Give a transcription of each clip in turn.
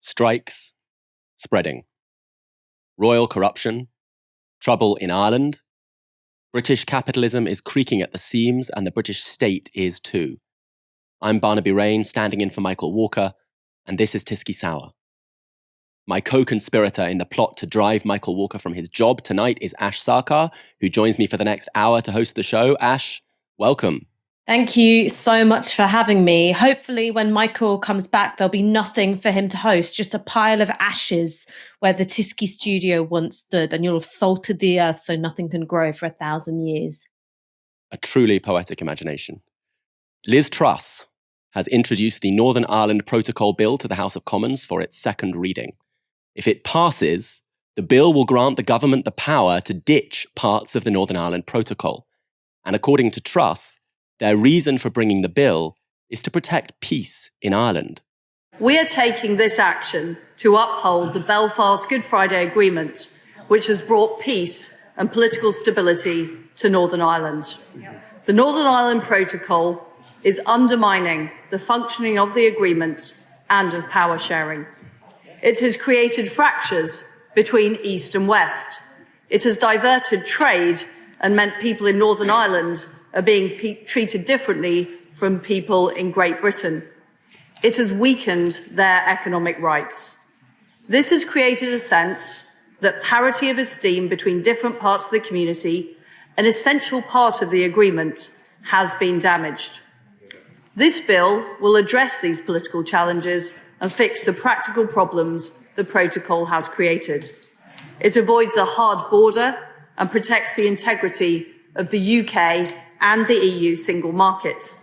strikes, spreading. Royal corruption, trouble in Ireland. British capitalism is creaking at the seams, and the British state is too. I'm Barnaby Raine, standing in for Michael Walker, and this is Tisky Sour. My co-conspirator in the plot to drive Michael Walker from his job tonight is Ash Sarkar, who joins me for the next hour to host the show. Ash, welcome. Thank you so much for having me. Hopefully when Michael comes back, there'll be nothing for him to host, just a pile of ashes where the Tisky studio once stood, and you'll have salted the earth so nothing can grow for 1,000 years. A truly poetic imagination. Liz Truss has introduced the Northern Ireland Protocol Bill to the House of Commons for its second reading. If it passes, the bill will grant the government the power to ditch parts of the Northern Ireland Protocol. And according to Truss, their reason for bringing the bill is to protect peace in Ireland. We are taking this action to uphold the Belfast Good Friday Agreement, which has brought peace and political stability to Northern Ireland. The Northern Ireland Protocol is undermining the functioning of the agreement and of power sharing. It has created fractures between East and West. It has diverted trade and meant people in Northern Ireland are being treated differently from people in Great Britain. It has weakened their economic rights. This has created a sense that parity of esteem between different parts of the community, an essential part of the agreement, has been damaged. This bill will address these political challenges and fix the practical problems the protocol has created. It avoids a hard border and protects the integrity of the UK and the EU single market.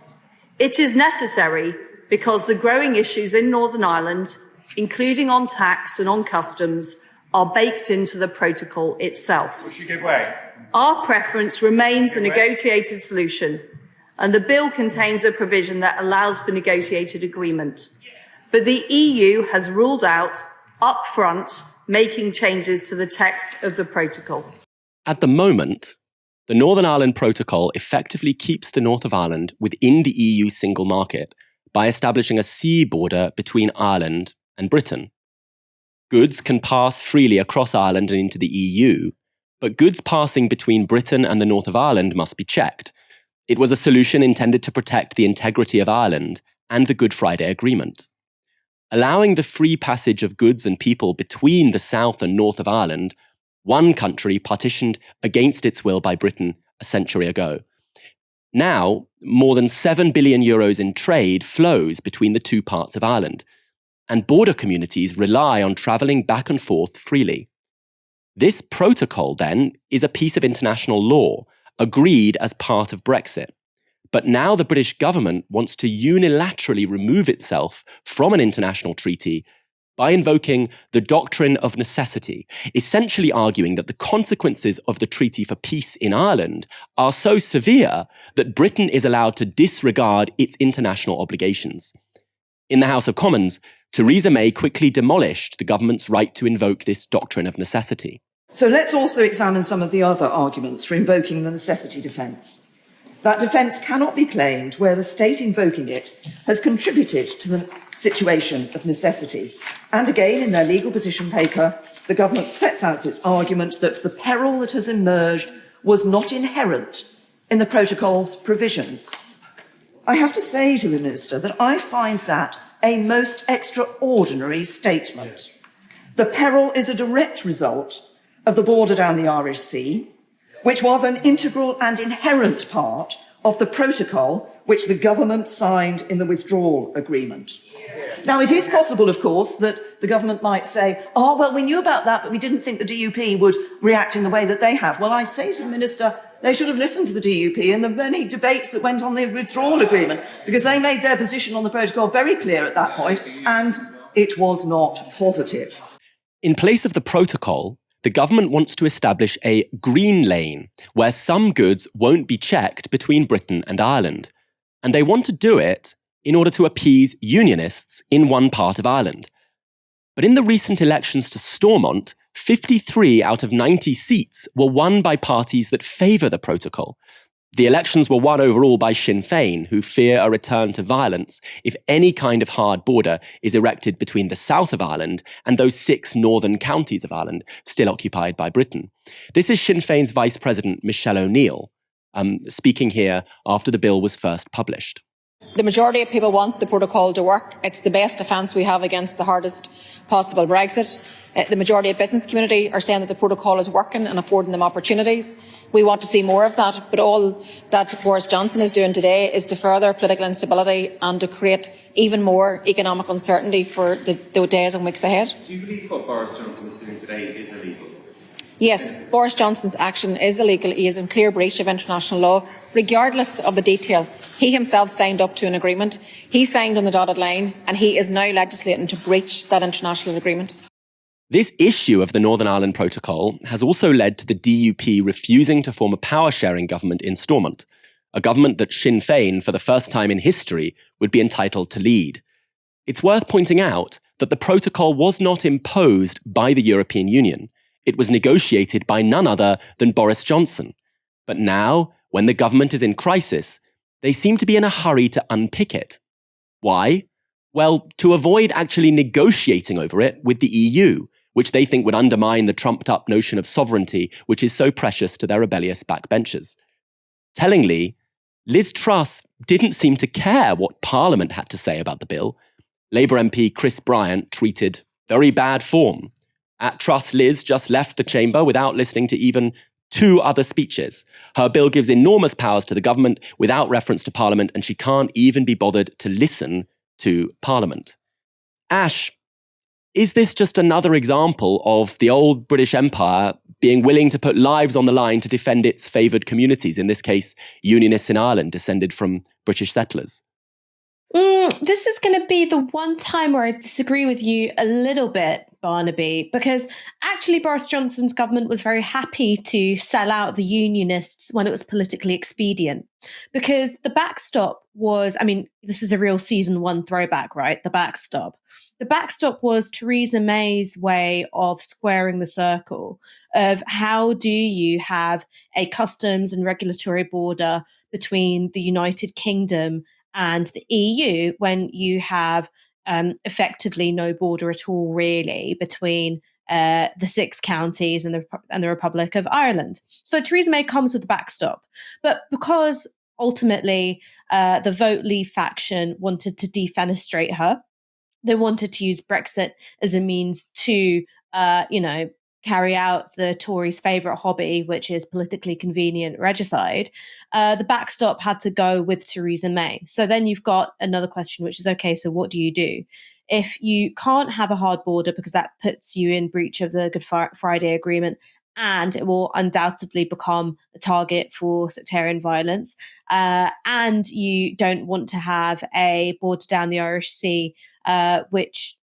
It is necessary because the growing issues in Northern Ireland, including on tax and on customs, are baked into the protocol itself. Our preference remains a negotiated solution, and the bill contains a provision that allows for negotiated agreement. But the EU has ruled out, upfront, making changes to the text of the protocol. At the moment, the Northern Ireland Protocol effectively keeps the north of Ireland within the EU single market by establishing a sea border between Ireland and Britain. Goods can pass freely across Ireland and into the EU, but goods passing between Britain and the north of Ireland must be checked. It was a solution intended to protect the integrity of Ireland and the Good Friday Agreement. Allowing the free passage of goods and people between the south and north of Ireland, one country partitioned against its will by Britain a century ago. Now, more than €7 billion in trade flows between the two parts of Ireland, and border communities rely on travelling back and forth freely. This protocol, then, is a piece of international law, agreed as part of Brexit. But now the British government wants to unilaterally remove itself from an international treaty by invoking the doctrine of necessity, essentially arguing that the consequences of the Treaty for Peace in Ireland are so severe that Britain is allowed to disregard its international obligations. In the House of Commons, Theresa May quickly demolished the government's right to invoke this doctrine of necessity. So let's also examine some of the other arguments for invoking the necessity defence. That defence cannot be claimed where the state invoking it has contributed to the situation of necessity. And again, in their legal position paper, the government sets out its argument that the peril that has emerged was not inherent in the protocol's provisions. I have to say to the Minister that I find that a most extraordinary statement. The peril is a direct result of the border down the Irish Sea, which was an integral and inherent part of the protocol which the government signed in the withdrawal agreement. Now, it is possible, of course, that the government might say, oh, well, we knew about that, but we didn't think the DUP would react in the way that they have. Well, I say to the Minister, they should have listened to the DUP and the many debates that went on the withdrawal agreement, because they made their position on the protocol very clear at that point, and it was not positive. In place of the protocol, the government wants to establish a green lane where some goods won't be checked between Britain and Ireland. And they want to do it in order to appease unionists in one part of Ireland. But in the recent elections to Stormont, 53 out of 90 seats were won by parties that favour the protocol. The elections were won overall by Sinn Féin, who fear a return to violence if any kind of hard border is erected between the south of Ireland and those 6 northern counties of Ireland still occupied by Britain. This is Sinn Féin's Vice President, Michelle O'Neill, speaking here after the bill was first published. The majority of people want the protocol to work. It's the best defence we have against the hardest possible Brexit. The majority of business community are saying that the protocol is working and affording them opportunities. We want to see more of that, but all that Boris Johnson is doing today is to further political instability and to create even more economic uncertainty for the days and weeks ahead. Do you believe what Boris Johnson is doing today is illegal? Yes, Boris Johnson's action is illegal. He is in clear breach of international law, regardless of the detail. He himself signed up to an agreement. He signed on the dotted line, and he is now legislating to breach that international agreement. This issue of the Northern Ireland Protocol has also led to the DUP refusing to form a power-sharing government in Stormont, a government that Sinn Féin, for the first time in history, would be entitled to lead. It's worth pointing out that the protocol was not imposed by the European Union. It was negotiated by none other than Boris Johnson. But now, when the government is in crisis, they seem to be in a hurry to unpick it. Why? Well, to avoid actually negotiating over it with the EU, which they think would undermine the trumped-up notion of sovereignty, which is so precious to their rebellious backbenchers. Tellingly, Liz Truss didn't seem to care what Parliament had to say about the bill. Labour MP Chris Bryant tweeted, "Very bad form. At Truss, Liz just left the chamber without listening to even 2 other speeches. Her bill gives enormous powers to the government without reference to Parliament, and she can't even be bothered to listen to Parliament." Ash, is this just another example of the old British Empire being willing to put lives on the line to defend its favoured communities, in this case, Unionists in Ireland descended from British settlers? This is going to be the one time where I disagree with you a little bit, Barnaby, because actually Boris Johnson's government was very happy to sell out the Unionists when it was politically expedient. Because the backstop was, this is a real season 1 throwback, right? The backstop. The backstop was Theresa May's way of squaring the circle of how do you have a customs and regulatory border between the United Kingdom and the EU when you have effectively no border at all, really, between the 6 counties and the Republic of Ireland. So Theresa May comes with the backstop. But because ultimately the Vote Leave faction wanted to defenestrate her, they wanted to use Brexit as a means to, carry out the Tories' favourite hobby, which is politically convenient regicide, the backstop had to go with Theresa May. So then you've got another question, which is, okay, so what do you do? If you can't have a hard border because that puts you in breach of the Good Friday Agreement, and it will undoubtedly become a target for sectarian violence, and you don't want to have a border down the Irish Sea, which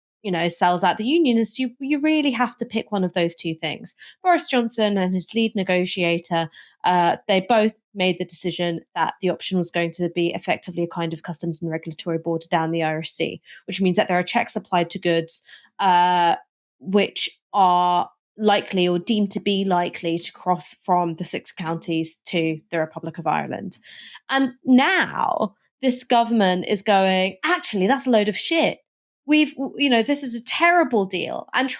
sells out the unionists, you really have to pick one of those 2 things. Boris Johnson and his lead negotiator, they both made the decision that the option was going to be effectively a kind of customs and regulatory border down the Irish Sea, which means that there are checks applied to goods which are likely or deemed to be likely to cross from the 6 counties to the Republic of Ireland. And now this government is going, actually, that's a load of shit. This is a terrible deal, and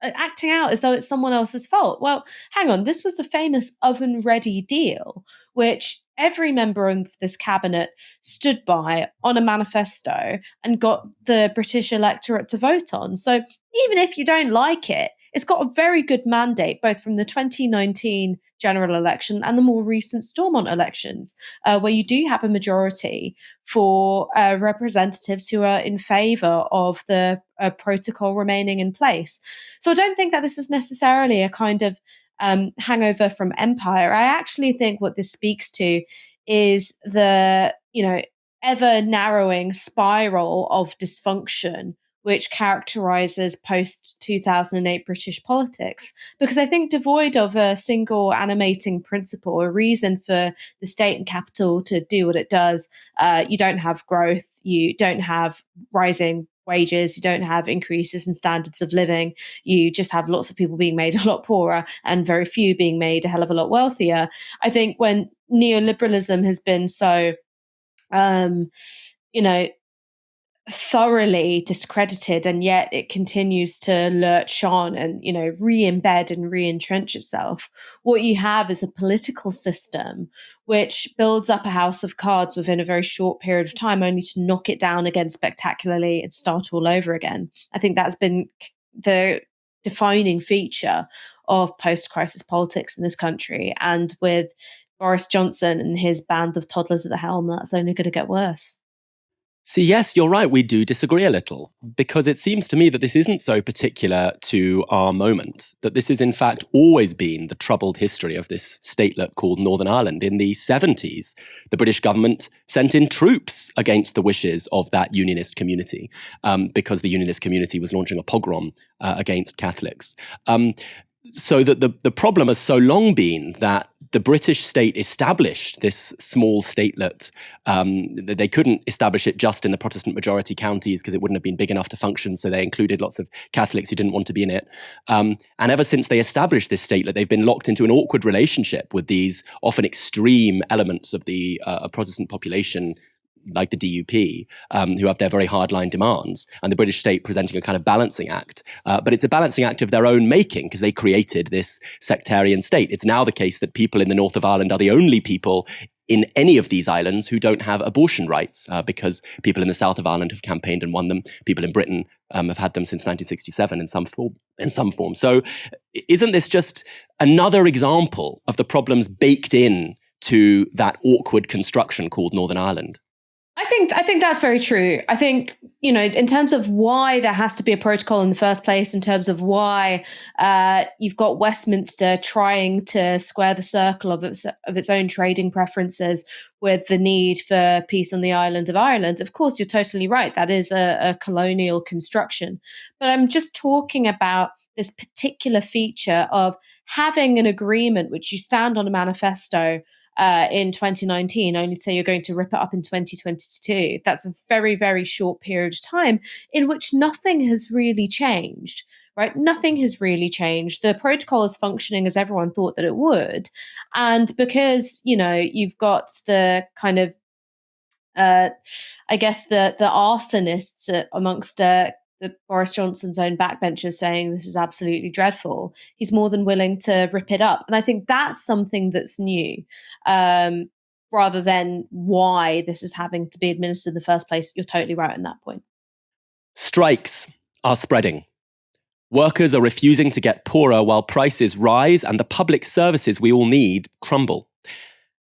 acting out as though it's someone else's fault. Well, hang on, this was the famous oven-ready deal, which every member of this cabinet stood by on a manifesto and got the British electorate to vote on. So even if you don't like it, it's got a very good mandate, both from the 2019 general election and the more recent Stormont elections, where you do have a majority for representatives who are in favour of the protocol remaining in place. So I don't think that this is necessarily a kind of hangover from empire. I actually think what this speaks to is the, ever narrowing spiral of dysfunction which characterises post-2008 British politics. Because I think devoid of a single animating principle, a reason for the state and capital to do what it does, you don't have growth, you don't have rising wages, you don't have increases in standards of living, you just have lots of people being made a lot poorer and very few being made a hell of a lot wealthier. I think when neoliberalism has been so, thoroughly discredited, and yet it continues to lurch on and re-embed and re-entrench itself. What you have is a political system which builds up a house of cards within a very short period of time, only to knock it down again spectacularly and start all over again. I think that's been the defining feature of post-crisis politics in this country, and with Boris Johnson and his band of toddlers at the helm, that's only going to get worse. See, yes, you're right. We do disagree a little, because it seems to me that this isn't so particular to our moment, that this has in fact always been the troubled history of this statelet called Northern Ireland. In the 70s, the British government sent in troops against the wishes of that unionist community, because the unionist community was launching a pogrom against Catholics. So that the problem has so long been that the British state established this small statelet. They couldn't establish it just in the Protestant majority counties because it wouldn't have been big enough to function. So they included lots of Catholics who didn't want to be in it. And ever since they established this statelet, they've been locked into an awkward relationship with these often extreme elements of the Protestant population, like the DUP, who have their very hardline demands, and the British state presenting a kind of balancing act. But it's a balancing act of their own making, because they created this sectarian state. It's now the case that people in the north of Ireland are the only people in any of these islands who don't have abortion rights, because people in the south of Ireland have campaigned and won them. People in Britain have had them since 1967 in some form. So isn't this just another example of the problems baked in to that awkward construction called Northern Ireland? I think that's very true. I think, in terms of why there has to be a protocol in the first place, in terms of why you've got Westminster trying to square the circle of its own trading preferences with the need for peace on the island of Ireland, of course, you're totally right. That is a colonial construction. But I'm just talking about this particular feature of having an agreement which you stand on a manifesto in 2019, only to say you're going to rip it up in 2022. That's a very, very short period of time in which nothing has really changed, right? Nothing has really changed. The protocol is functioning as everyone thought that it would. And because, you've got the kind of, I guess, the arsonists amongst the Boris Johnson's own backbenchers saying this is absolutely dreadful, he's more than willing to rip it up. And I think that's something that's new, rather than why this is having to be administered in the first place. You're totally right on that point. Strikes are spreading. Workers are refusing to get poorer while prices rise and the public services we all need crumble.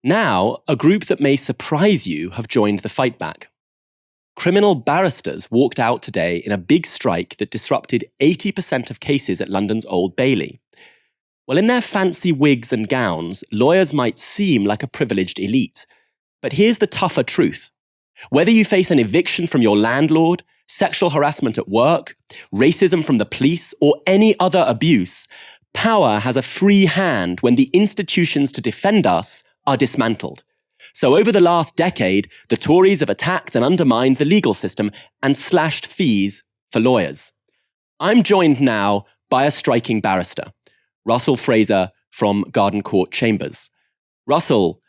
Now, a group that may surprise you have joined the fight back. Criminal barristers walked out today in a big strike that disrupted 80% of cases at London's Old Bailey. Well, in their fancy wigs and gowns, lawyers might seem like a privileged elite. But here's the tougher truth. Whether you face an eviction from your landlord, sexual harassment at work, racism from the police, or any other abuse, power has a free hand when the institutions to defend us are dismantled. So over the last decade, the Tories have attacked and undermined the legal system and slashed fees for lawyers. I'm joined now by a striking barrister, Russell Fraser from Garden Court Chambers. Russell,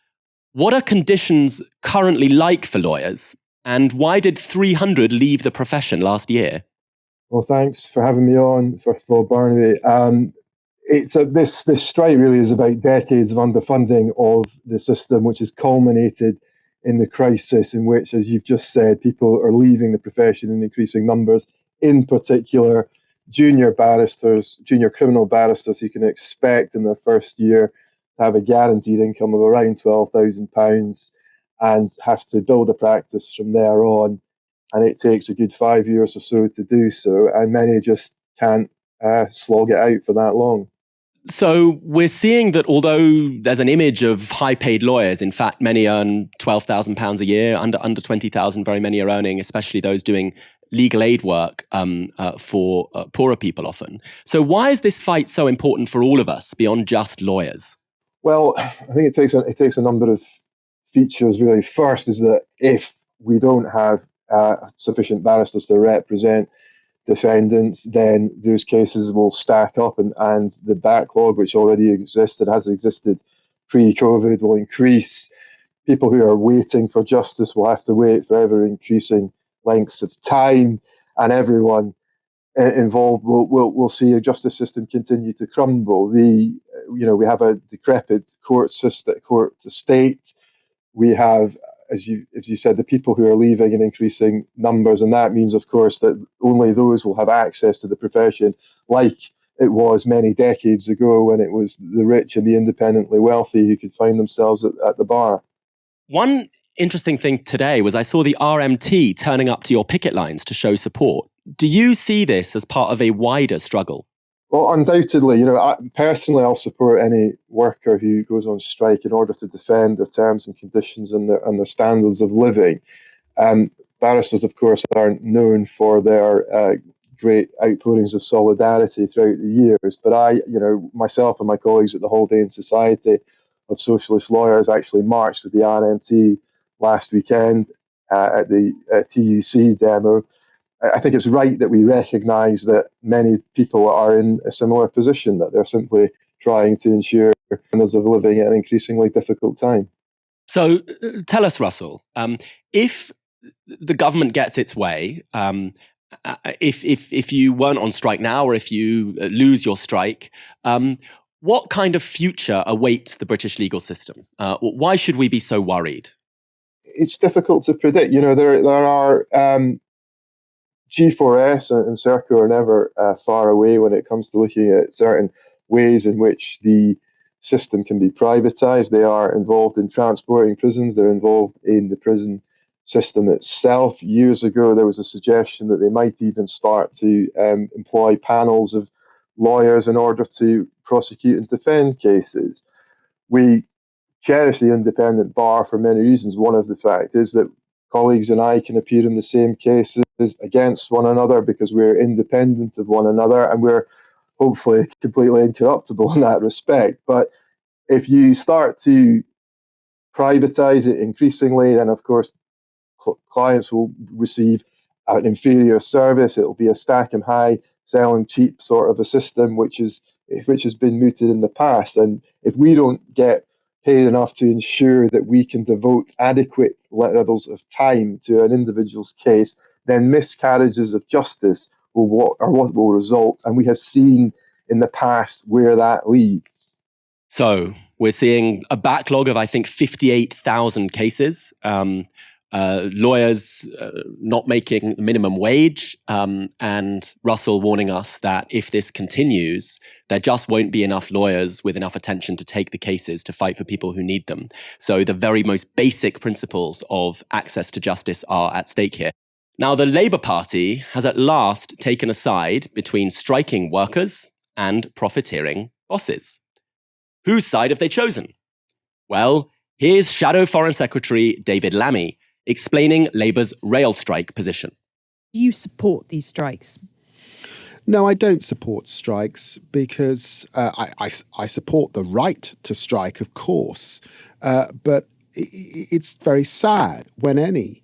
what are conditions currently like for lawyers, and why did 300 leave the profession last year? Well, thanks for having me on, first of all, Barnaby. This strike really is about decades of underfunding of the system, which has culminated in the crisis in which, as you've just said, people are leaving the profession in increasing numbers, in particular junior barristers, junior criminal barristers who can expect in their first year to have a guaranteed income of around £12,000 and have to build a practice from there on. And it takes a good 5 years or so to do so, and many just can't slog it out for that long. So we're seeing that although there's an image of high-paid lawyers, in fact, many earn £12,000 a year, under 20,000, very many are earning, especially those doing legal aid work for poorer people often. So why is this fight so important for all of us beyond just lawyers? Well, I think it takes a number of features, really. First is that if we don't have sufficient barristers to represent defendants, then those cases will stack up, and the backlog, which already existed, has existed pre-COVID will increase. People who are waiting for justice will have to wait for ever increasing lengths of time, and everyone involved will see a justice system continue to crumble. We have a decrepit court estate. We have, as you said, the people who are leaving in increasing numbers, and that means, of course, that only those will have access to the profession, like it was many decades ago when it was the rich and the independently wealthy who could find themselves at the bar. One interesting thing today was I saw the RMT turning up to your picket lines to show support. Do you see this as part of a wider struggle? Well, undoubtedly, personally, I'll support any worker who goes on strike in order to defend their terms and conditions and their standards of living. Barristers, of course, aren't known for their great outpourings of solidarity throughout the years, but myself and my colleagues at the Haldane Society of Socialist Lawyers actually marched with the RMT last weekend at the TUC demo. I think it's right that we recognise that many people are in a similar position, that they're simply trying to ensure standards of living at an increasingly difficult time. So tell us, Russell, if the government gets its way, if you weren't on strike now, or if you lose your strike, what kind of future awaits the British legal system? Why should we be so worried? It's difficult to predict. There are G4S and Sarkar are never far away when it comes to looking at certain ways in which the system can be privatised. They are involved in transporting prisons. They're involved in the prison system itself. Years ago, there was a suggestion that they might even start to employ panels of lawyers in order to prosecute and defend cases. We cherish the independent bar for many reasons. One of the fact is that colleagues and I can appear in the same cases against one another because we're independent of one another, and we're hopefully completely incorruptible in that respect. But if you start to privatise it increasingly, then of course clients will receive an inferior service. It'll be a stack 'em high, sell 'em cheap sort of a system, which has been mooted in the past. And if we don't get paid enough to ensure that we can devote adequate levels of time to an individual's case, then miscarriages of justice are what will result. And we have seen in the past where that leads. So we're seeing a backlog of, I think, 58,000 cases. Lawyers not making the minimum wage, and Russell warning us that if this continues, there just won't be enough lawyers with enough attention to take the cases to fight for people who need them. So the very most basic principles of access to justice are at stake here. Now, the Labour Party has at last taken a side between striking workers and profiteering bosses. Whose side have they chosen? Well, here's Shadow Foreign Secretary David Lammy explaining Labour's rail strike position. Do you support these strikes? No, I don't support strikes because I support the right to strike, of course. But it's very sad when any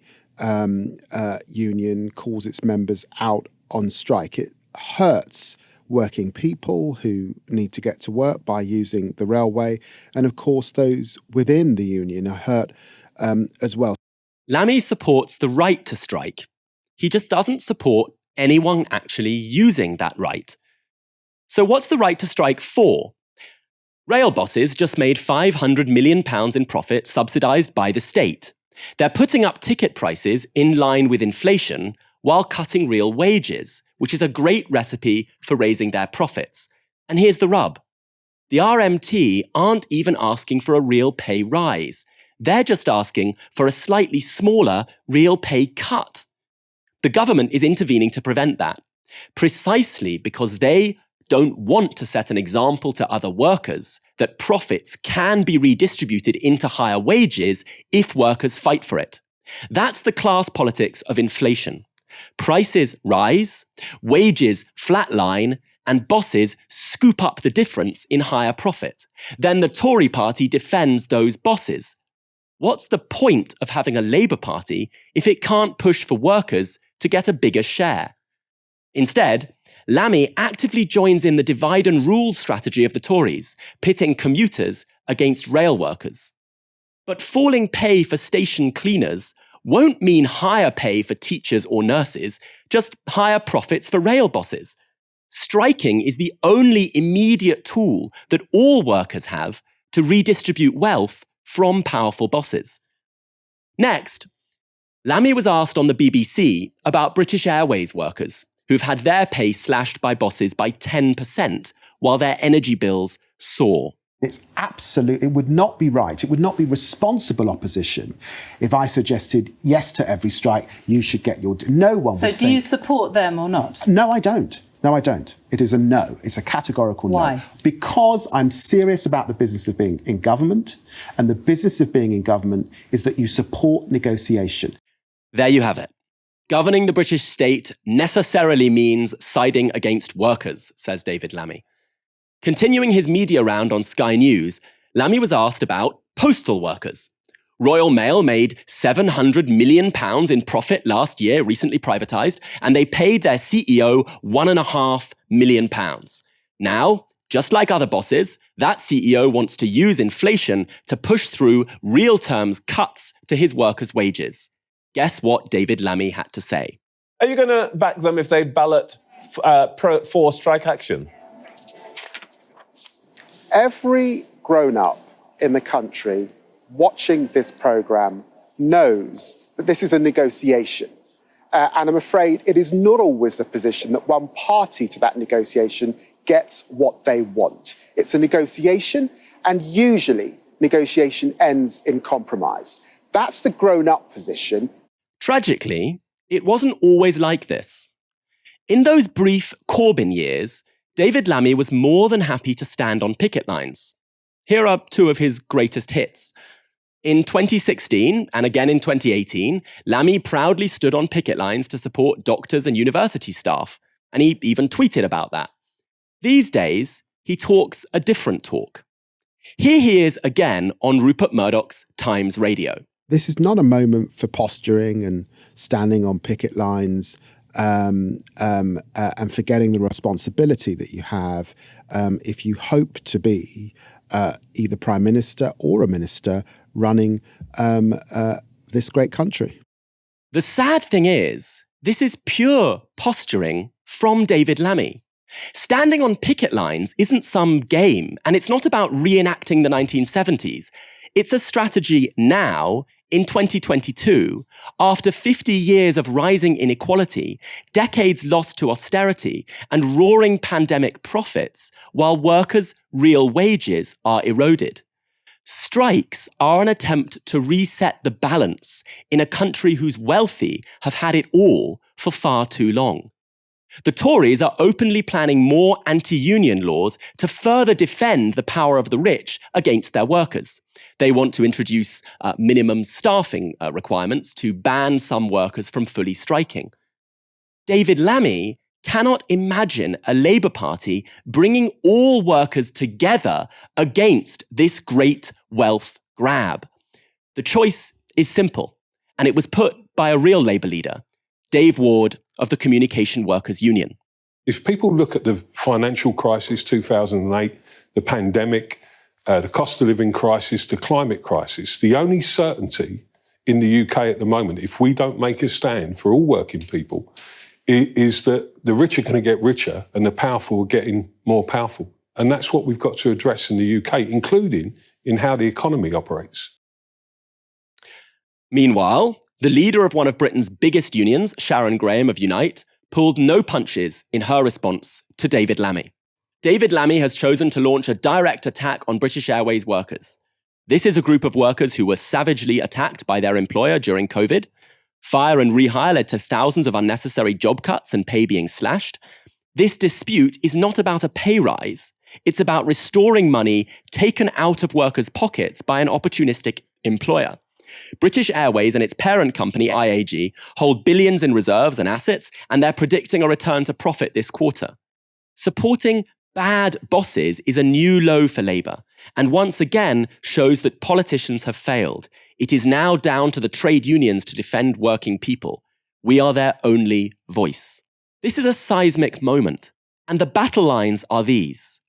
union calls its members out on strike. It hurts working people who need to get to work by using the railway. And of course, those within the union are hurt as well. Lammy supports the right to strike. He just doesn't support anyone actually using that right. So what's the right to strike for? Rail bosses just made £500 million in profit subsidised by the state. They're putting up ticket prices in line with inflation while cutting real wages, which is a great recipe for raising their profits. And here's the rub. The RMT aren't even asking for a real pay rise. They're just asking for a slightly smaller real pay cut. The government is intervening to prevent that, precisely because they don't want to set an example to other workers that profits can be redistributed into higher wages if workers fight for it. That's the class politics of inflation. Prices rise, wages flatline, and bosses scoop up the difference in higher profit. Then the Tory party defends those bosses. What's the point of having a Labour Party if it can't push for workers to get a bigger share? Instead, Lammy actively joins in the divide and rule strategy of the Tories, pitting commuters against rail workers. But falling pay for station cleaners won't mean higher pay for teachers or nurses, just higher profits for rail bosses. Striking is the only immediate tool that all workers have to redistribute wealth from powerful bosses. Next, Lammy was asked on the BBC about British Airways workers who've had their pay slashed by bosses by 10% while their energy bills soar. It would not be right, it would not be responsible opposition if I suggested yes to every strike, you should get your... No one So would do you support them or not? No, I don't. No, I don't. It is a no. It's a categorical no. Why? Because I'm serious about the business of being in government, and the business of being in government is that you support negotiation. There you have it. Governing the British state necessarily means siding against workers, says David Lammy. Continuing his media round on Sky News, Lammy was asked about postal workers. Royal Mail made £700 million in profit last year, recently privatised, and they paid their CEO £1.5 million. Now, just like other bosses, that CEO wants to use inflation to push through real terms cuts to his workers' wages. Guess what David Lammy had to say? Are you going to back them if they ballot for strike action? Every grown-up in the country watching this programme knows that this is a negotiation. And I'm afraid it is not always the position that one party to that negotiation gets what they want. It's a negotiation, and usually negotiation ends in compromise. That's the grown-up position. Tragically, it wasn't always like this. In those brief Corbyn years, David Lammy was more than happy to stand on picket lines. Here are two of his greatest hits. In 2016, and again in 2018, Lammy proudly stood on picket lines to support doctors and university staff, and he even tweeted about that. These days, he talks a different talk. Here he is again on Rupert Murdoch's Times Radio. This is not a moment for posturing and standing on picket lines and forgetting the responsibility that you have if you hope to be either Prime Minister or a minister running this great country. The sad thing is, this is pure posturing from David Lammy. Standing on picket lines isn't some game, and it's not about reenacting the 1970s. It's a strategy now, in 2022, after 50 years of rising inequality, decades lost to austerity, and roaring pandemic profits, while workers' real wages are eroded. Strikes are an attempt to reset the balance in a country whose wealthy have had it all for far too long. The Tories are openly planning more anti-union laws to further defend the power of the rich against their workers. They want to introduce minimum staffing requirements to ban some workers from fully striking. David Lammy cannot imagine a Labour Party bringing all workers together against this great wealth grab. The choice is simple, and it was put by a real Labour leader, Dave Ward of the Communication Workers Union. If people look at the financial crisis, 2008, the pandemic, the cost of living crisis, the climate crisis, the only certainty in the UK at the moment, if we don't make a stand for all working people, is that the rich are going to get richer and the powerful are getting more powerful. And that's what we've got to address in the UK, including in how the economy operates. Meanwhile, the leader of one of Britain's biggest unions, Sharon Graham of Unite, pulled no punches in her response to David Lammy. David Lammy has chosen to launch a direct attack on British Airways workers. This is a group of workers who were savagely attacked by their employer during COVID. Fire and rehire led to thousands of unnecessary job cuts and pay being slashed. This dispute is not about a pay rise. It's about restoring money taken out of workers' pockets by an opportunistic employer. British Airways and its parent company, IAG, hold billions in reserves and assets, and they're predicting a return to profit this quarter. Supporting bad bosses is a new low for Labour, and once again shows that politicians have failed. It is now down to the trade unions to defend working people. We are their only voice. This is a seismic moment, and the battle lines are these.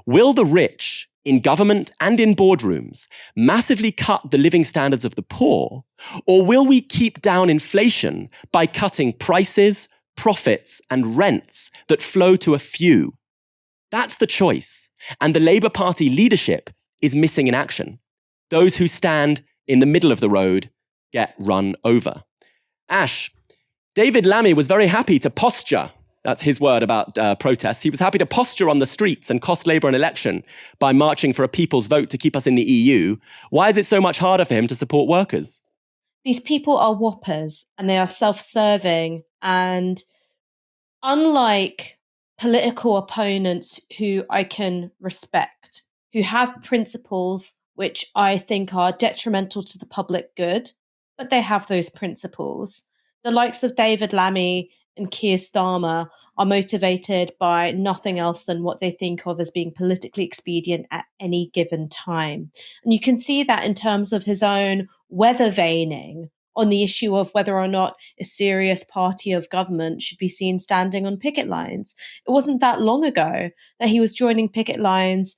Will the rich in government and in boardrooms, massively cut the living standards of the poor? Or will we keep down inflation by cutting prices, profits, and rents that flow to a few? That's the choice. And the Labour Party leadership is missing in action. Those who stand in the middle of the road get run over. Ash, David Lammy was very happy to posture. That's his word about protests. He was happy to posture on the streets and cost Labour an election by marching for a people's vote to keep us in the EU. Why is it so much harder for him to support workers? These people are whoppers and they are self-serving. And unlike political opponents who I can respect, who have principles which I think are detrimental to the public good, but they have those principles, the likes of David Lammy and Keir Starmer are motivated by nothing else than what they think of as being politically expedient at any given time. And you can see that in terms of his own weather vaning on the issue of whether or not a serious party of government should be seen standing on picket lines. It wasn't that long ago that he was joining picket lines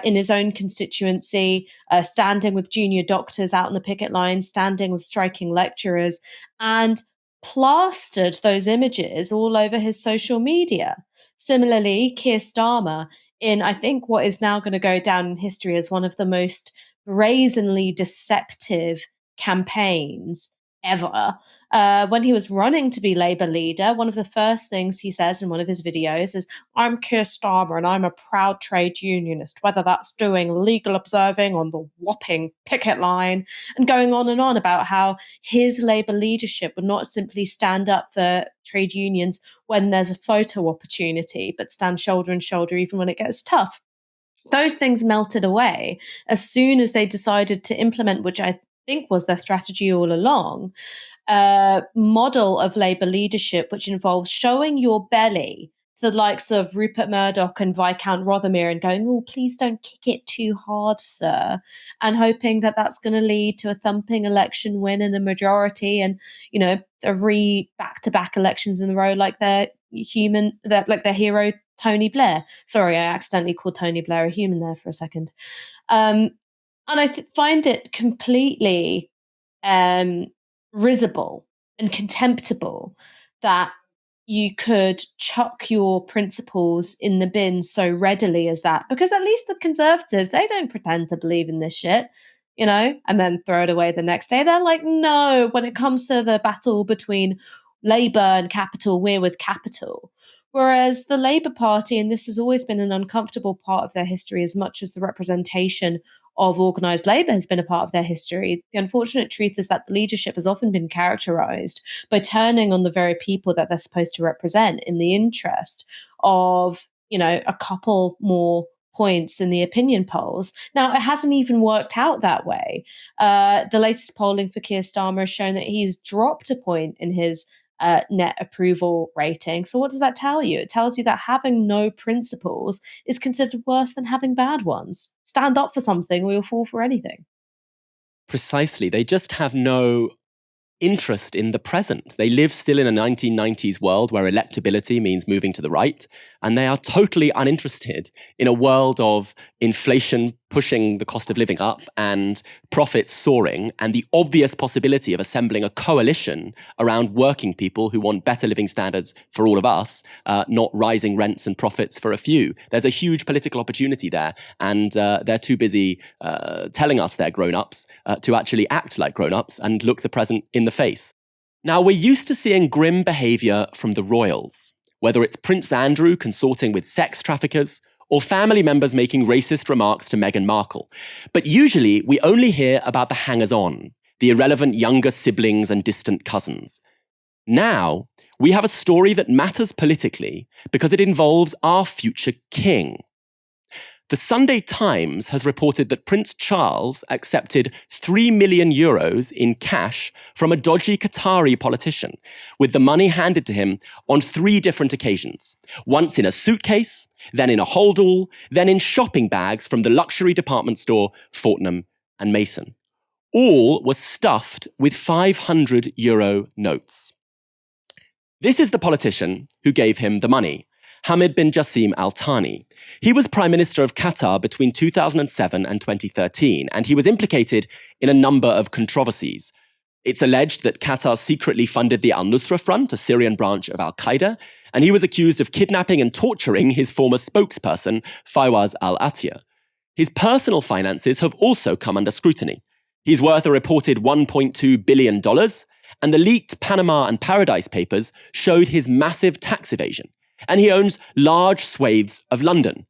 in his own constituency, standing with junior doctors out on the picket line, standing with striking lecturers, and plastered those images all over his social media. Similarly, Keir Starmer, in I think what is now going to go down in history as one of the most brazenly deceptive campaigns ever. When he was running to be Labour leader, one of the first things he says in one of his videos is, "I'm Keir Starmer and I'm a proud trade unionist," whether that's doing legal observing on the whopping picket line, and going on about how his Labour leadership would not simply stand up for trade unions when there's a photo opportunity, but stand shoulder and shoulder even when it gets tough. Those things melted away as soon as they decided to implement, which I think was their strategy all along, model of Labour leadership, which involves showing your belly to the likes of Rupert Murdoch and Viscount Rothermere and going, "Oh, please don't kick it too hard, sir," and hoping that that's going to lead to a thumping election win and a majority and, you know, back-to-back elections in a row like their hero Tony Blair. Sorry, I accidentally called Tony Blair a human there for a second. And I find it completely risible and contemptible that you could chuck your principles in the bin so readily as that, because at least the Conservatives, they don't pretend to believe in this shit, you know, and then throw it away the next day. They're like, no, when it comes to the battle between Labour and capital, we're with capital. Whereas the Labour Party, and this has always been an uncomfortable part of their history as much as the representation of organised labour has been a part of their history, the unfortunate truth is that the leadership has often been characterised by turning on the very people that they're supposed to represent in the interest of, you know, a couple more points in the opinion polls. Now, it hasn't even worked out that way. The latest polling for Keir Starmer has shown that he's dropped a point in his net approval rating. So what does that tell you? It tells you that having no principles is considered worse than having bad ones. Stand up for something or you'll fall for anything. Precisely. They just have no interest in the present. They live still in a 1990s world where electability means moving to the right, and they are totally uninterested in a world of inflation pushing the cost of living up and profits soaring, and the obvious possibility of assembling a coalition around working people who want better living standards for all of us, not rising rents and profits for a few. There's a huge political opportunity there, and they're too busy telling us they're grown-ups to actually act like grown-ups and look the present in the face. Now, we're used to seeing grim behaviour from the royals, whether it's Prince Andrew consorting with sex traffickers or family members making racist remarks to Meghan Markle. But usually, we only hear about the hangers-on, the irrelevant younger siblings and distant cousins. Now, we have a story that matters politically because it involves our future king. The Sunday Times has reported that Prince Charles accepted €3 million in cash from a dodgy Qatari politician, with the money handed to him on 3 different occasions. Once in a suitcase, then in a holdall, then in shopping bags from the luxury department store Fortnum and Mason. All were stuffed with €500 notes. This is the politician who gave him the money. Hamid bin Jassim Al Thani. He was Prime Minister of Qatar between 2007 and 2013, and he was implicated in a number of controversies. It's alleged that Qatar secretly funded the Al-Nusra Front, a Syrian branch of Al-Qaeda, and he was accused of kidnapping and torturing his former spokesperson, Fawaz al-Attiyah. His personal finances have also come under scrutiny. He's worth a reported $1.2 billion, and the leaked Panama and Paradise Papers showed his massive tax evasion. And he owns large swathes of London.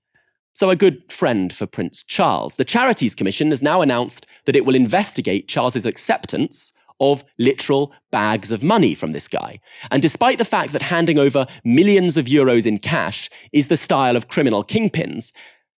So a good friend for Prince Charles. The Charities Commission has now announced that it will investigate Charles's acceptance of literal bags of money from this guy. And despite the fact that handing over millions of euros in cash is the style of criminal kingpins,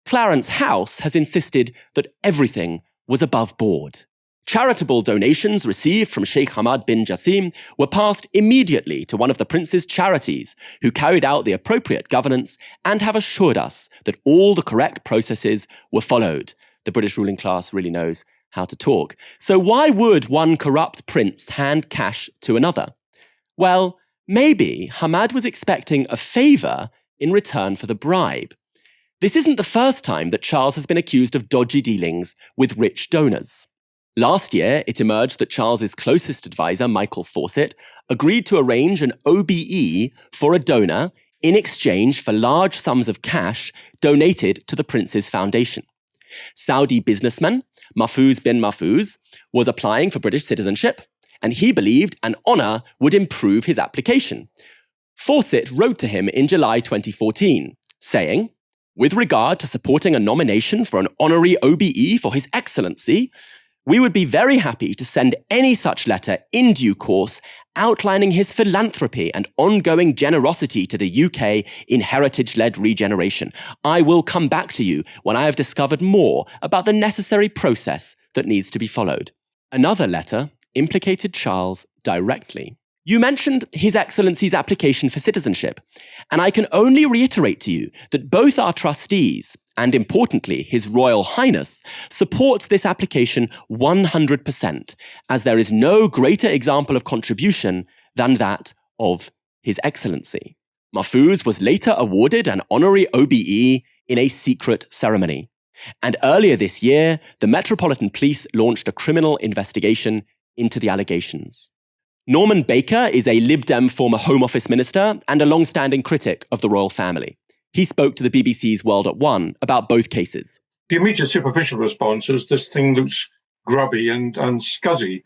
Clarence House has insisted that everything was above board. Charitable donations received from Sheikh Hamad bin Jassim were passed immediately to one of the prince's charities, who carried out the appropriate governance and have assured us that all the correct processes were followed. The British ruling class really knows how to talk. So why would one corrupt prince hand cash to another? Well, maybe Hamad was expecting a favour in return for the bribe. This isn't the first time that Charles has been accused of dodgy dealings with rich donors. Last year, it emerged that Charles's closest advisor, Michael Fawcett, agreed to arrange an OBE for a donor in exchange for large sums of cash donated to the prince's foundation. Saudi businessman Mahfouz bin Mahfouz was applying for British citizenship, and he believed an honour would improve his application. Fawcett wrote to him in July 2014, saying, "With regard to supporting a nomination for an honorary OBE for His Excellency, we would be very happy to send any such letter in due course outlining his philanthropy and ongoing generosity to the UK in heritage-led regeneration. I will come back to you when I have discovered more about the necessary process that needs to be followed." Another letter implicated Charles directly. You mentioned His Excellency's application for citizenship, and I can only reiterate to you that both our trustees, and importantly, His Royal Highness, supports this application 100%, as there is no greater example of contribution than that of His Excellency. Mahfouz was later awarded an honorary OBE in a secret ceremony. And earlier this year, the Metropolitan Police launched a criminal investigation into the allegations. Norman Baker is a Lib Dem former Home Office minister and a long-standing critic of the royal family. He spoke to the BBC's World at One about both cases. The immediate superficial response is this thing looks grubby and scuzzy,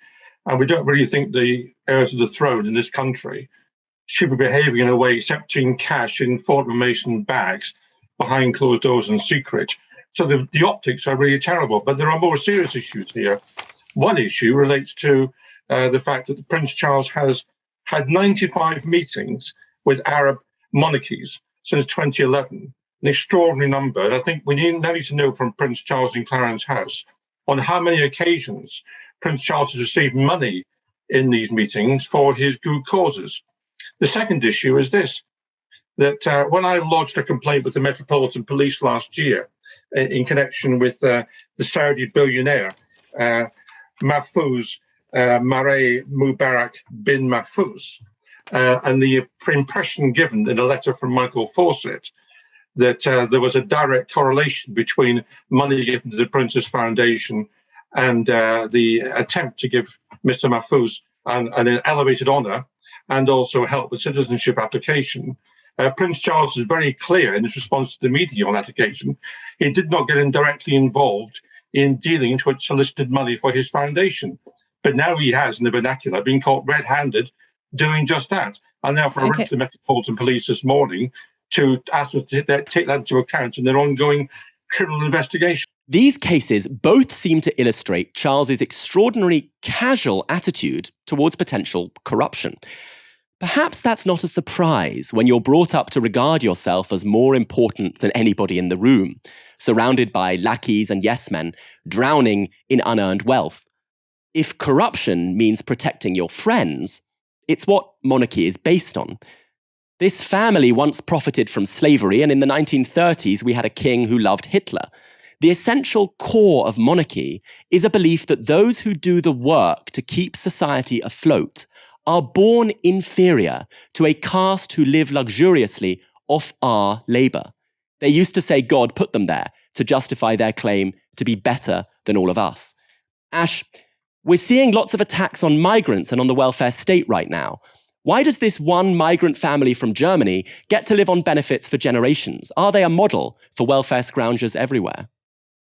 and we don't really think the heirs of the throne in this country should be behaving in a way accepting cash in Fort Mason bags behind closed doors in secret. So the optics are really terrible, but there are more serious issues here. One issue relates to the fact that Prince Charles has had 95 meetings with Arab monarchies since 2011, an extraordinary number. And I think we need to know from Prince Charles and Clarence House on how many occasions Prince Charles has received money in these meetings for his good causes. The second issue is this, that when I lodged a complaint with the Metropolitan Police last year in connection with the Saudi billionaire, Mahfouz Mareh Mubarak bin Mahfouz, and the impression given in a letter from Michael Fawcett that there was a direct correlation between money given to the Prince's Foundation and the attempt to give Mr. Mahfouz an elevated honour and also help with citizenship application. Prince Charles is very clear in his response to the media on that occasion. He did not get directly involved in dealings which solicited money for his foundation. But now he has, in the vernacular, been caught red-handed doing just that. And therefore, I wrote to the Metropolitan Police this morning to ask them to take that into account in their ongoing criminal investigation. These cases both seem to illustrate Charles's extraordinary casual attitude towards potential corruption. Perhaps that's not a surprise when you're brought up to regard yourself as more important than anybody in the room, surrounded by lackeys and yes-men, drowning in unearned wealth. If corruption means protecting your friends, it's what monarchy is based on. This family once profited from slavery, and in the 1930s we had a king who loved Hitler. The essential core of monarchy is a belief that those who do the work to keep society afloat are born inferior to a caste who live luxuriously off our labour. They used to say God put them there to justify their claim to be better than all of us. Ash, we're seeing lots of attacks on migrants and on the welfare state right now. Why does this one migrant family from Germany get to live on benefits for generations? Are they a model for welfare scroungers everywhere?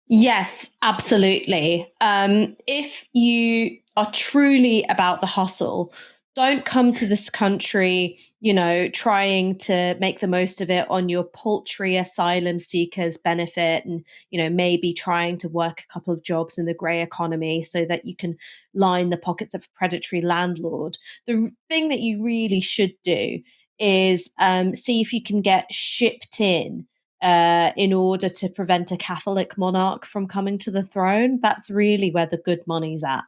Yes, absolutely. If you are truly about the hustle, don't come to this country, trying to make the most of it on your paltry asylum seekers benefit and, maybe trying to work a couple of jobs in the grey economy so that you can line the pockets of a predatory landlord. The thing that you really should do is see if you can get shipped in order to prevent a Catholic monarch from coming to the throne. That's really where the good money's at.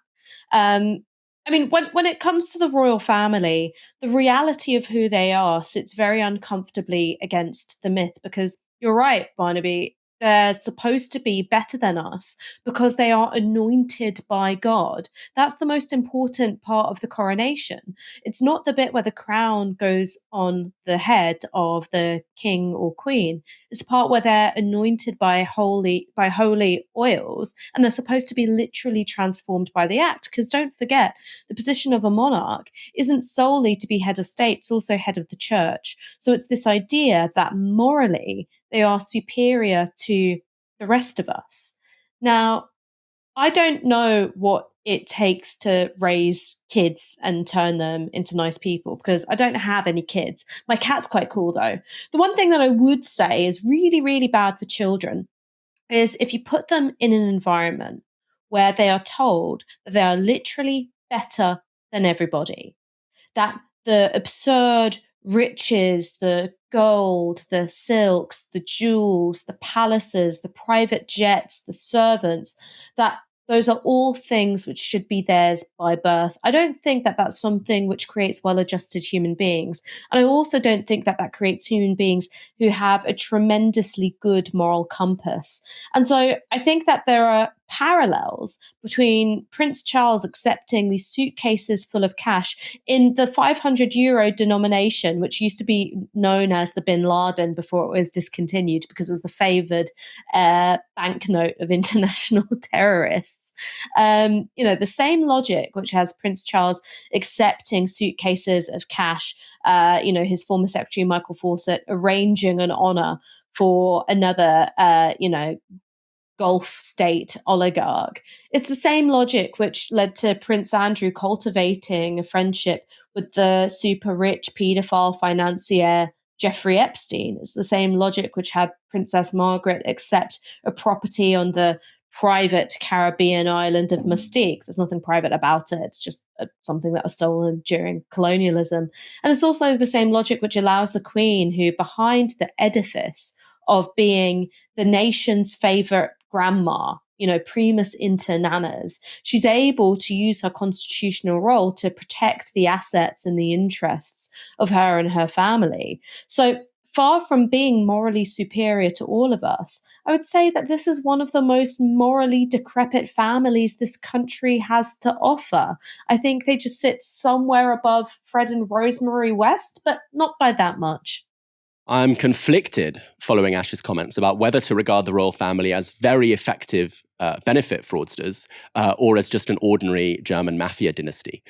When it comes to the royal family, the reality of who they are sits very uncomfortably against the myth, because you're right, Barnaby, they're supposed to be better than us because they are anointed by God. That's the most important part of the coronation. It's not the bit where the crown goes on the head of the king or queen. It's the part where they're anointed by holy oils, and they're supposed to be literally transformed by the act. Because don't forget, the position of a monarch isn't solely to be head of state, it's also head of the church. So it's this idea that morally they are superior to the rest of us. Now, I don't know what it takes to raise kids and turn them into nice people, because I don't have any kids. My cat's quite cool though. The one thing that I would say is really, really bad for children is if you put them in an environment where they are told that they are literally better than everybody, that the absurd riches, the gold, the silks, the jewels, the palaces, the private jets, the servants, that those are all things which should be theirs by birth. I don't think that that's something which creates well-adjusted human beings. And I also don't think that that creates human beings who have a tremendously good moral compass. And so I think that there are parallels between Prince Charles accepting these suitcases full of cash in the 500 euro denomination, which used to be known as the Bin Laden before it was discontinued because it was the favoured banknote of international terrorists. The same logic which has Prince Charles accepting suitcases of cash, his former secretary Michael Fawcett arranging an honour for another, Gulf state oligarch. It's the same logic which led to Prince Andrew cultivating a friendship with the super rich paedophile financier Jeffrey Epstein. It's the same logic which had Princess Margaret accept a property on the private Caribbean island of Mustique. There's nothing private about it. It's just something that was stolen during colonialism. And it's also the same logic which allows the Queen, who behind the edifice of being the nation's favourite grandma, primus inter nanas, she's able to use her constitutional role to protect the assets and the interests of her and her family. So far from being morally superior to all of us, I would say that this is one of the most morally decrepit families this country has to offer. I think they just sit somewhere above Fred and Rosemary West, but not by that much. I'm conflicted following Ash's comments about whether to regard the royal family as very effective benefit fraudsters or as just an ordinary German mafia dynasty.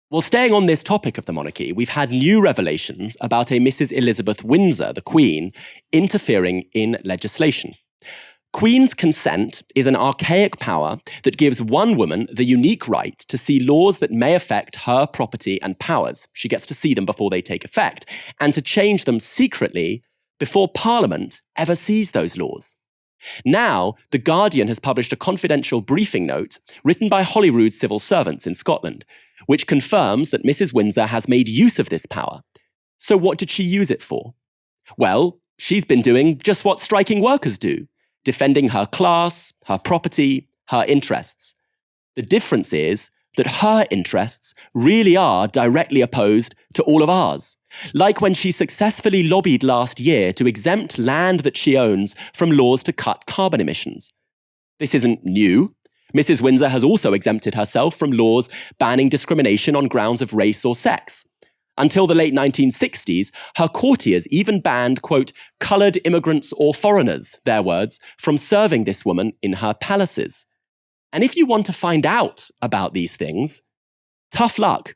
Well, staying on this topic of the monarchy, we've had new revelations about a Mrs. Elizabeth Windsor, the Queen, interfering in legislation. Queen's consent is an archaic power that gives one woman the unique right to see laws that may affect her property and powers. She gets to see them before they take effect, and to change them secretly before Parliament ever sees those laws. Now, The Guardian has published a confidential briefing note written by Holyrood civil servants in Scotland, which confirms that Mrs. Windsor has made use of this power. So what did she use it for? Well, she's been doing just what striking workers do: defending her class, her property, her interests. The difference is that her interests really are directly opposed to all of ours. Like when she successfully lobbied last year to exempt land that she owns from laws to cut carbon emissions. This isn't new. Mrs. Windsor has also exempted herself from laws banning discrimination on grounds of race or sex. Until the late 1960s, her courtiers even banned, quote, coloured immigrants or foreigners, their words, from serving this woman in her palaces. And if you want to find out about these things, tough luck.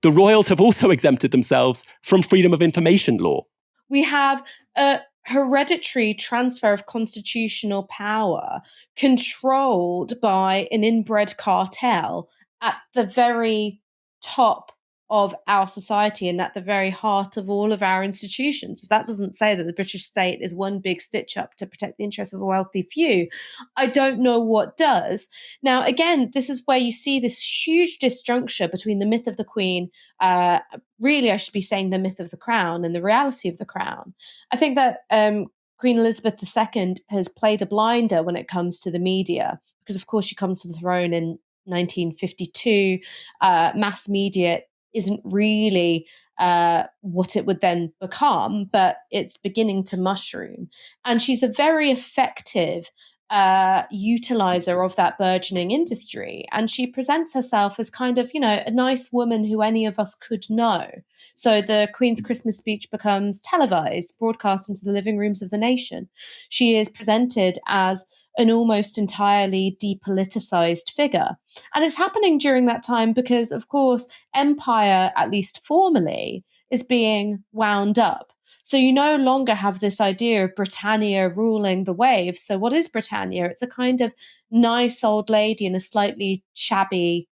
The royals have also exempted themselves from freedom of information law. We have a hereditary transfer of constitutional power controlled by an inbred cartel at the very top of our society and at the very heart of all of our institutions. If that doesn't say that the British state is one big stitch up to protect the interests of a wealthy few, I don't know what does. Now, again, this is where you see this huge disjuncture between the myth of the Queen, really I should be saying the myth of the Crown, and the reality of the Crown. I think that Queen Elizabeth II has played a blinder when it comes to the media, because of course she comes to the throne in 1952. Mass media isn't really what it would then become, but it's beginning to mushroom. And she's a very effective utilizer of that burgeoning industry. And she presents herself as kind of, a nice woman who any of us could know. So the Queen's Christmas speech becomes televised, broadcast into the living rooms of the nation. She is presented as an almost entirely depoliticized figure. And it's happening during that time because, of course, empire, at least formally, is being wound up. So you no longer have this idea of Britannia ruling the waves. So what is Britannia? It's a kind of nice old lady in a slightly shabby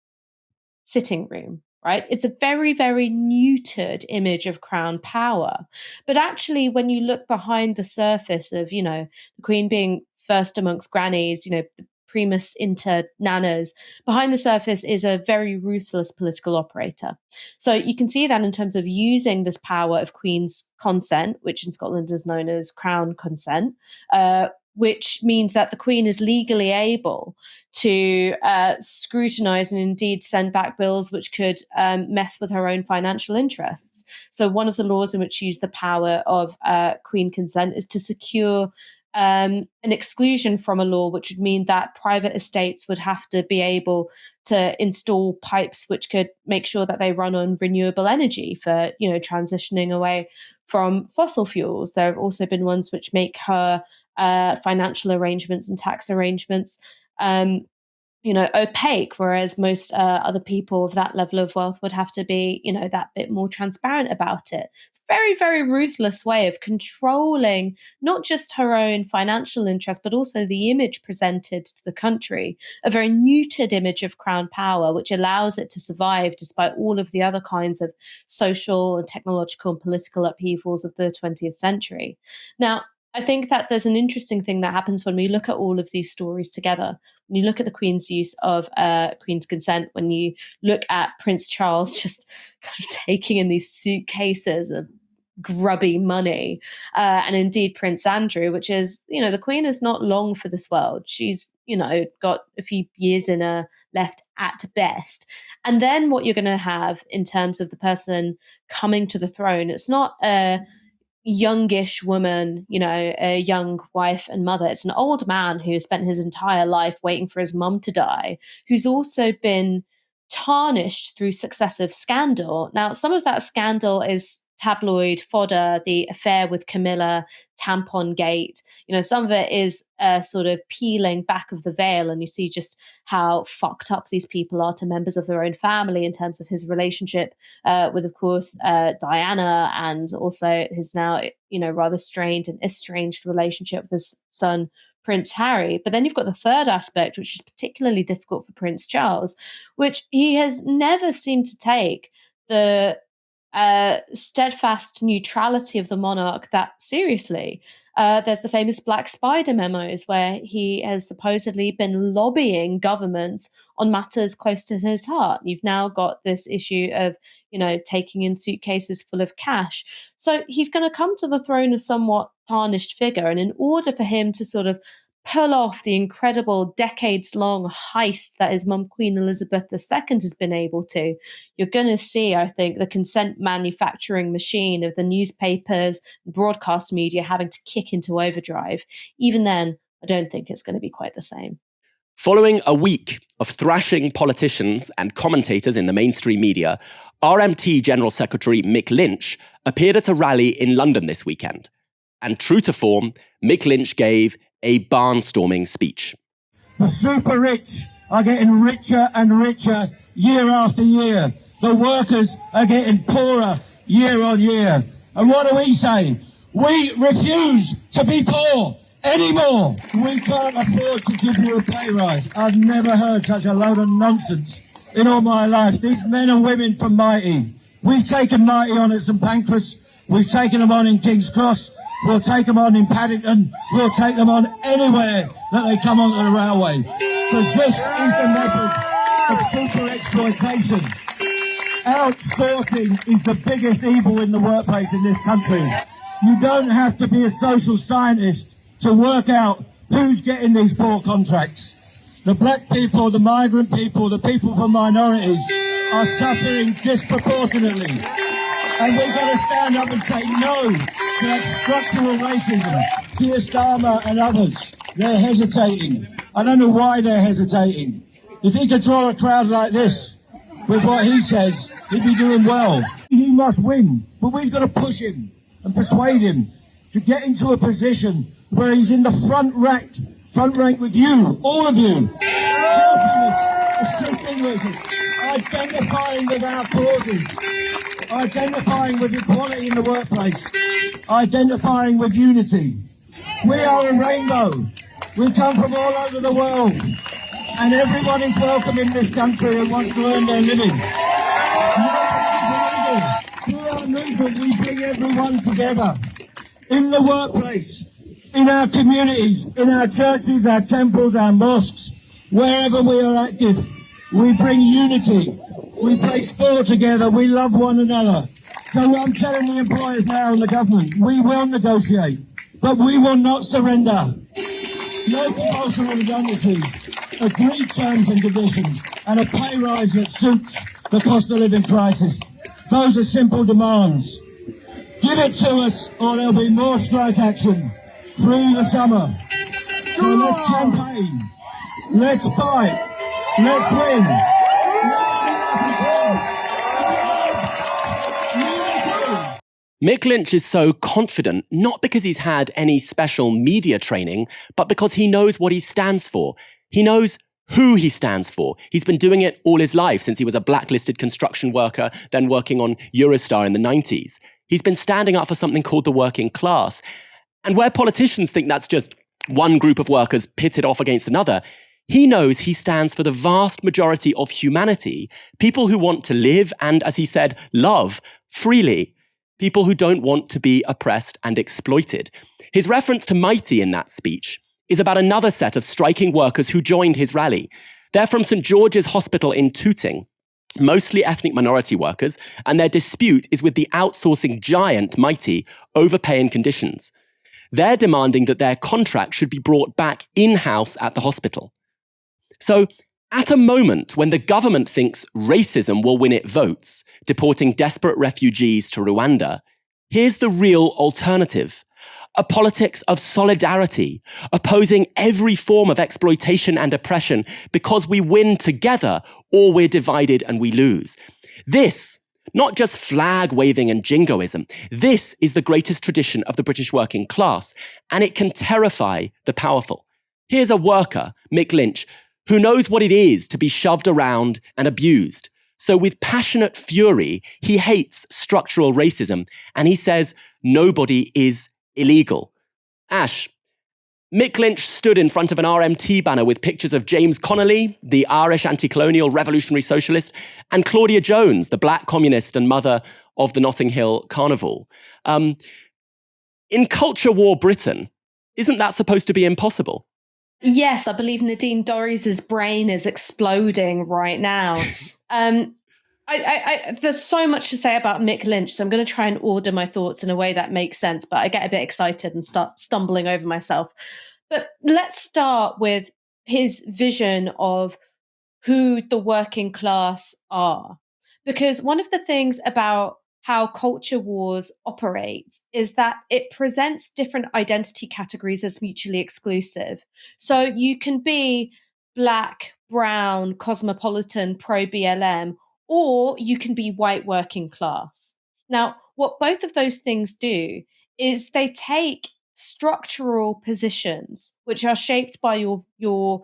sitting room, right? It's a very, very neutered image of crown power. But actually, when you look behind the surface of, the Queen being first amongst grannies, the primus inter nanas, behind the surface is a very ruthless political operator. So you can see that in terms of using this power of Queen's consent, which in Scotland is known as crown consent, which means that the Queen is legally able to scrutinise and indeed send back bills which could mess with her own financial interests. So one of the laws in which she used the power of Queen consent is to secure an exclusion from a law, which would mean that private estates would have to be able to install pipes which could make sure that they run on renewable energy for, transitioning away from fossil fuels. There have also been ones which make her financial arrangements and tax arrangements opaque, whereas most other people of that level of wealth would have to be, that bit more transparent about it. It's a very, very ruthless way of controlling not just her own financial interest, but also the image presented to the country, a very neutered image of crown power, which allows it to survive despite all of the other kinds of social and technological and political upheavals of the 20th century. Now, I think that there's an interesting thing that happens when we look at all of these stories together. When you look at the Queen's use of Queen's consent, when you look at Prince Charles just kind of taking in these suitcases of grubby money, and indeed Prince Andrew, which is, the Queen is not long for this world. She's, got a few years in her left at best. And then what you're going to have in terms of the person coming to the throne, it's not a youngish woman, a young wife and mother. It's an old man who has spent his entire life waiting for his mum to die, who's also been tarnished through successive scandal. Now, some of that scandal is tabloid fodder, the affair with Camilla, tampon gate. Some of it is sort of peeling back of the veil, and you see just how fucked up these people are to members of their own family in terms of his relationship with, of course, Diana, and also his now, rather strained and estranged relationship with his son, Prince Harry. But then you've got the third aspect, which is particularly difficult for Prince Charles, which he has never seemed to take the steadfast neutrality of the monarch that seriously. There's the famous Black Spider memos where he has supposedly been lobbying governments on matters close to his heart. You've now got this issue of, taking in suitcases full of cash. So he's going to come to the throne a somewhat tarnished figure. And in order for him to sort of pull off the incredible decades-long heist that his mum, Queen Elizabeth II, has been able to, you're going to see, I think, the consent manufacturing machine of the newspapers, broadcast media having to kick into overdrive. Even then, I don't think it's going to be quite the same. Following a week of thrashing politicians and commentators in the mainstream media, RMT General Secretary Mick Lynch appeared at a rally in London this weekend. And true to form, Mick Lynch gave a barnstorming speech. The super rich are getting richer and richer year after year. The workers are getting poorer year on year. And what do we say? We refuse to be poor anymore. We can't afford to give you a pay rise. I've never heard such a load of nonsense in all my life. These men and women from Mighty. We've taken Mighty on at St Pancras. We've taken them on in King's Cross. We'll take them on in Paddington. We'll take them on anywhere that they come onto the railway. Because this is the method of super exploitation. Outsourcing is the biggest evil in the workplace in this country. You don't have to be a social scientist to work out who's getting these poor contracts. The black people, the migrant people, the people from minorities are suffering disproportionately. And we've got to stand up and say no to that structural racism. Keir Starmer and others, they're hesitating. I don't know why they're hesitating. If he could draw a crowd like this with what he says, he'd be doing well. He must win, but we've got to push him and persuade him to get into a position where he's in the front rank with you, all of you, helping us, assisting with us, identifying with our causes, identifying with equality in the workplace, identifying with unity. We are a rainbow. We come from all over the world, and everyone is welcome in this country and wants to earn their living. Through our movement, we bring everyone together in the workplace, in our communities, in our churches, our temples, our mosques, wherever we are active. We bring unity. We play sport together. We love one another. So I'm telling the employers now and the government, we will negotiate, but we will not surrender. No compulsory redundancies, agreed terms and conditions, and a pay rise that suits the cost of living crisis. Those are simple demands. Give it to us, or there'll be more strike action through the summer. So let's campaign, let's fight, let's win. Mick Lynch is so confident, not because he's had any special media training, but because he knows what he stands for. He knows who he stands for. He's been doing it all his life since he was a blacklisted construction worker, then working on Eurostar in the 90s. He's been standing up for something called the working class. And where politicians think that's just one group of workers pitted off against another, he knows he stands for the vast majority of humanity, people who want to live and, as he said, love freely. People who don't want to be oppressed and exploited. His reference to Mighty in that speech is about another set of striking workers who joined his rally. They're from St George's Hospital in Tooting, mostly ethnic minority workers, and their dispute is with the outsourcing giant Mighty over pay and conditions. They're demanding that their contract should be brought back in-house at the hospital. So, at a moment when the government thinks racism will win it votes, deporting desperate refugees to Rwanda, here's the real alternative. A politics of solidarity, opposing every form of exploitation and oppression because we win together or we're divided and we lose. This, not just flag waving and jingoism, this is the greatest tradition of the British working class, and it can terrify the powerful. Here's a worker, Mick Lynch, who knows what it is to be shoved around and abused. So with passionate fury, he hates structural racism, and he says nobody is illegal. Ash, Mick Lynch stood in front of an RMT banner with pictures of James Connolly, the Irish anti-colonial revolutionary socialist, and Claudia Jones, the black communist and mother of the Notting Hill Carnival. In culture war Britain, isn't that supposed to be impossible? Yes, I believe Nadine Dorries' brain is exploding right now. There's so much to say about Mick Lynch, so I'm going to try and order my thoughts in a way that makes sense, but I get a bit excited and start stumbling over myself. But let's start with his vision of who the working class are. Because one of the things about how culture wars operate is that it presents different identity categories as mutually exclusive. So you can be black, brown, cosmopolitan, pro-BLM, or you can be white working class. Now, what both of those things do is they take structural positions which are shaped by your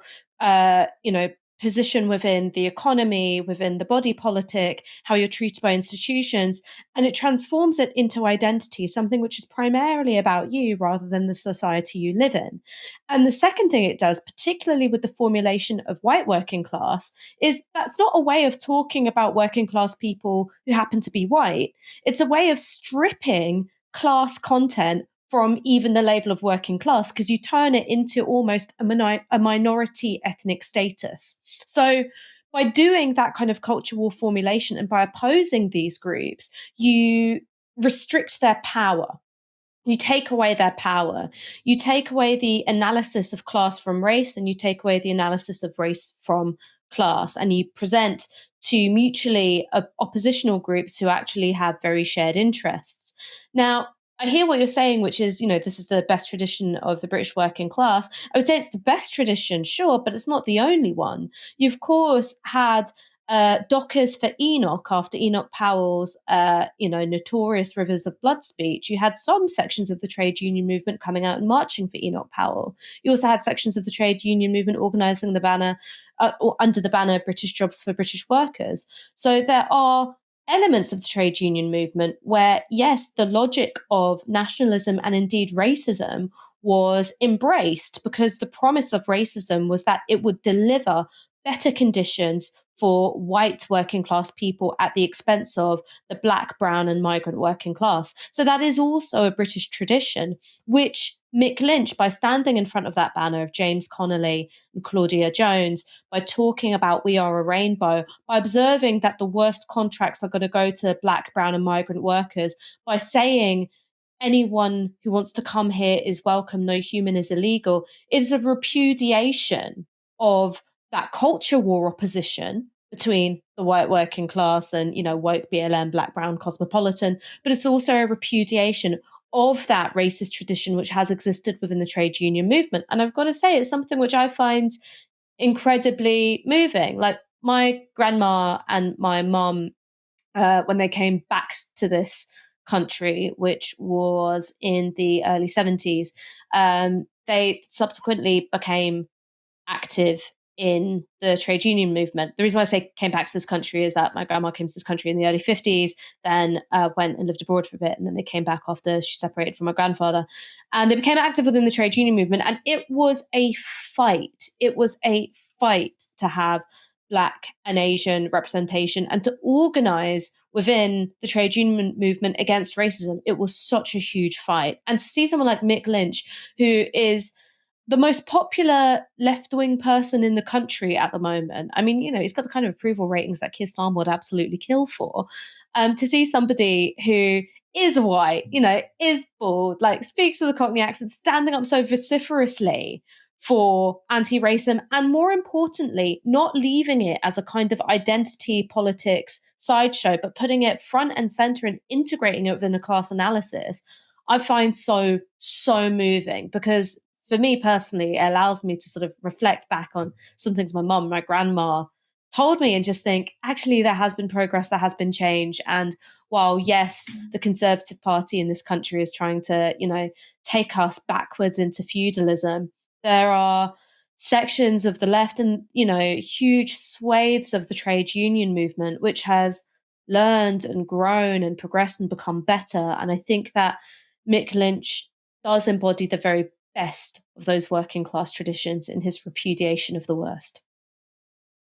position within the economy, within the body politic, how you're treated by institutions, and it transforms it into identity, something which is primarily about you rather than the society you live in. And the second thing it does, particularly with the formulation of white working class, is that's not a way of talking about working class people who happen to be white. It's a way of stripping class content from even the label of working class, because you turn it into almost a minority ethnic status. So by doing that kind of culture war formulation and by opposing these groups, you restrict their power. You take away their power. You take away the analysis of class from race, and you take away the analysis of race from class, and you present to mutually oppositional groups who actually have very shared interests. Now, I hear what you're saying, which is, this is the best tradition of the British working class. I would say it's the best tradition, sure, but it's not the only one. You, of course, had dockers for Enoch after Enoch Powell's, notorious Rivers of Blood speech. You had some sections of the trade union movement coming out and marching for Enoch Powell. You also had sections of the trade union movement organising the banner, or under the banner, British Jobs for British Workers. So there are elements of the trade union movement where, yes, the logic of nationalism and indeed racism was embraced, because the promise of racism was that it would deliver better conditions for white working class people at the expense of the black, brown, and migrant working class. So that is also a British tradition, which Mick Lynch, by standing in front of that banner of James Connolly and Claudia Jones, by talking about We Are a Rainbow, by observing that the worst contracts are going to go to black, brown, and migrant workers, by saying anyone who wants to come here is welcome, no human is illegal, is a repudiation of that culture war opposition between the white working class and, woke BLM, black, brown, cosmopolitan, but it's also a repudiation of that racist tradition which has existed within the trade union movement. And I've got to say, it's something which I find incredibly moving. Like my grandma and my mum, when they came back to this country, which was in the early 70s, they subsequently became active in the trade union movement. The reason why I say came back to this country is that my grandma came to this country in the early 50s, then went and lived abroad for a bit, and then they came back after she separated from my grandfather. And they became active within the trade union movement. And it was a fight. It was a fight to have Black and Asian representation and to organize within the trade union movement against racism. It was such a huge fight. And to see someone like Mick Lynch, who is the most popular left-wing person in the country at the moment. I mean, he's got the kind of approval ratings that Keir Starmer would absolutely kill for. To see somebody who is white, is bald, speaks with a Cockney accent, standing up so vociferously for anti-racism, and more importantly, not leaving it as a kind of identity politics sideshow, but putting it front and center and integrating it within a class analysis, I find so moving, because for me personally, it allows me to sort of reflect back on some things my mum, my grandma told me, and just think, actually, there has been progress, there has been change. And while, yes, the Conservative Party in this country is trying to, take us backwards into feudalism, there are sections of the left and, huge swathes of the trade union movement, which has learned and grown and progressed and become better. And I think that Mick Lynch does embody the very best of those working class traditions in his repudiation of the worst.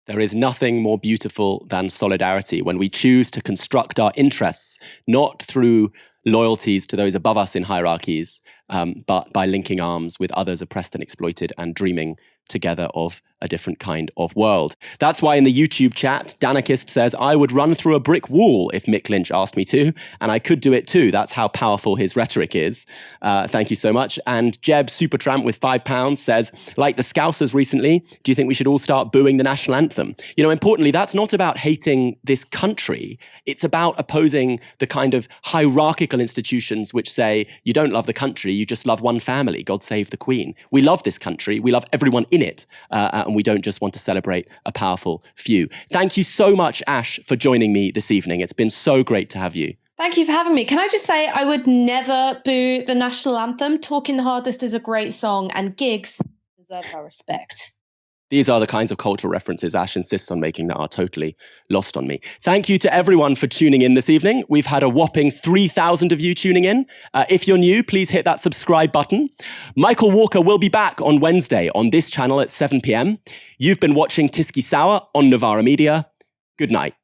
There is nothing more beautiful than solidarity when we choose to construct our interests, not through loyalties to those above us in hierarchies, but by linking arms with others oppressed and exploited and dreaming together of a different kind of world. That's why in the YouTube chat, Danakist says, I would run through a brick wall if Mick Lynch asked me to, and I could do it too. That's how powerful his rhetoric is. Thank you so much. And Jeb Supertramp with £5 says, like the Scousers recently, do you think we should all start booing the national anthem? Importantly, that's not about hating this country. It's about opposing the kind of hierarchical institutions which say, you don't love the country, you just love one family, God save the Queen. We love this country, we love everyone in it, and we don't just want to celebrate a powerful few. Thank you so much, Ash, for joining me this evening. It's been so great to have you. Thank you for having me. Can I just say I would never boo the national anthem. Talking the Hardest is a great song, and gigs deserves our respect. These are the kinds of cultural references Ash insists on making that are totally lost on me. Thank you to everyone for tuning in this evening. We've had a whopping 3,000 of you tuning in. If you're new, please hit that subscribe button. Michael Walker will be back on Wednesday on this channel at 7 p.m. You've been watching Tisky Sour on Novara Media. Good night.